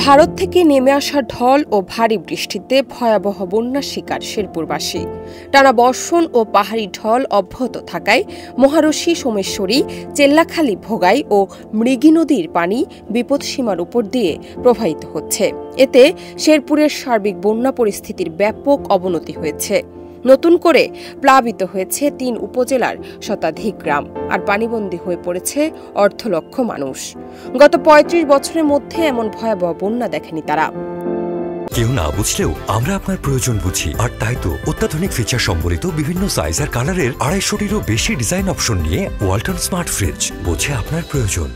ভারত থেকে নেমে আসা ঢল ও ভারী বৃষ্টিতে ভয়াবহ বন্যার শিকার শেরপুরবাসী। টানা বর্ষণ ও পাহাড়ি ঢল অব্যাহত থাকায় মহারশী, সোমেশ্বরী, চেল্লাখালী, ভোগাই ও মৃগী নদীর পানি বিপদসীমার উপর দিয়ে প্রবাহিত হচ্ছে। এতে শেরপুরের সার্বিক বন্যা পরিস্থিতির ব্যাপক অবনতি হয়েছে। নতুন করে প্লাবিত হয়েছে ৩ উপজেলার শতাধিক গ্রাম, আর পানিবন্দী হয়ে পড়েছে অর্ধলক্ষ মানুষ। গত ৩৫ বছরের মধ্যে এমন ভয়াবহ বন্যা দেখেনি তারা। কেউ না বুঝলেও আমরা আপনার প্রয়োজন বুঝি, আর তাই তো অত্যাধুনিক ফিচার সম্বলিত বিভিন্ন সাইজ আর কালারের ২৫০টিরও বেশি ডিজাইন অপশন নিয়ে ওয়ালটন স্মার্ট ফ্রিজ বোঝে আপনার প্রয়োজন।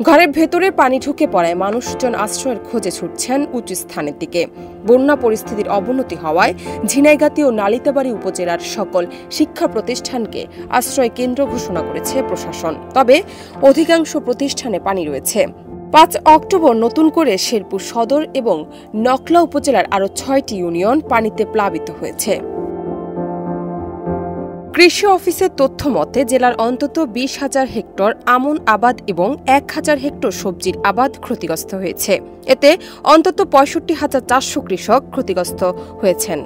ঘরের ভেতরে পানি ঢুকে পড়ায় মানুষজন আশ্রয়ের খোঁজে ছুটছেন উঁচু স্থানের দিকে। বন্যা পরিস্থিতির অবনতি হওয়ায় ঝিনাইগাতী ও নালিতাবাড়ী উপজেলার সকল শিক্ষা প্রতিষ্ঠানকে আশ্রয় কেন্দ্র ঘোষণা করেছে প্রশাসন। তবে অধিকাংশ প্রতিষ্ঠানে পানি রয়েছে। ৫ অক্টোবর নতুন করে শেরপুর সদর এবং নকলা উপজেলার আরও ৬টি ইউনিয়ন পানিতে প্লাবিত হয়েছে। কৃষি অফিসের তথ্য মতে জেলার অন্তত ২০,০০০ হেক্টর আমন আবাদ এবং ১,০০০ হেক্টর সবজির আবাদ ক্ষতিগ্রস্ত হয়েছে। এতে অন্তত ৬৫,৪০০ কৃষক ক্ষতিগ্রস্ত হয়েছেন।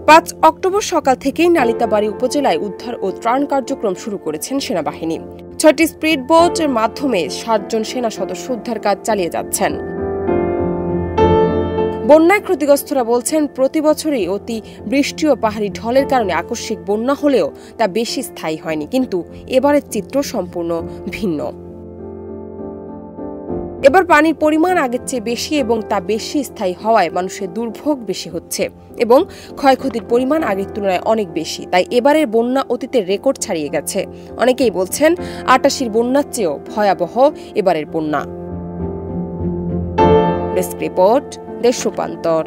৫ অক্টোবর সকাল থেকেই নালিতাবাড়ী উপজেলায় উদ্ধার ও ত্রাণ কার্যক্রম শুরু করেছেন সেনাবাহিনী। ৬টি স্পিড বোটের মাধ্যমে ৬০ জন সেনা সদস্য উদ্ধার কাজ চালিয়ে যাচ্ছেন। বন্যায় ক্ষতিগ্রস্তরা বলছেন, প্রতি বছরই অতি বৃষ্টি ও পাহাড়ি ঢলের কারণে আকস্মিক বন্যা হলেও তা বেশি স্থায়ী হয়নি, কিন্তু এবারের চিত্র সম্পূর্ণ ভিন্ন। এবার পানির পরিমাণ আগের চেয়ে বেশি এবং তা বেশি স্থায়ী হওয়ায় মানুষের দুর্ভোগ বেশি হচ্ছে এবং ক্ষয়ক্ষতির পরিমাণ আগের তুলনায় অনেক বেশি। তাই এবারের বন্যা অতীতের রেকর্ড ছাড়িয়ে গেছে। অনেকেই বলছেন ৮৮-র বন্যার চেয়েও ভয়াবহ এবারের বন্যা। ডেস্ক রিপোর্ট, দেশ রূপান্তর।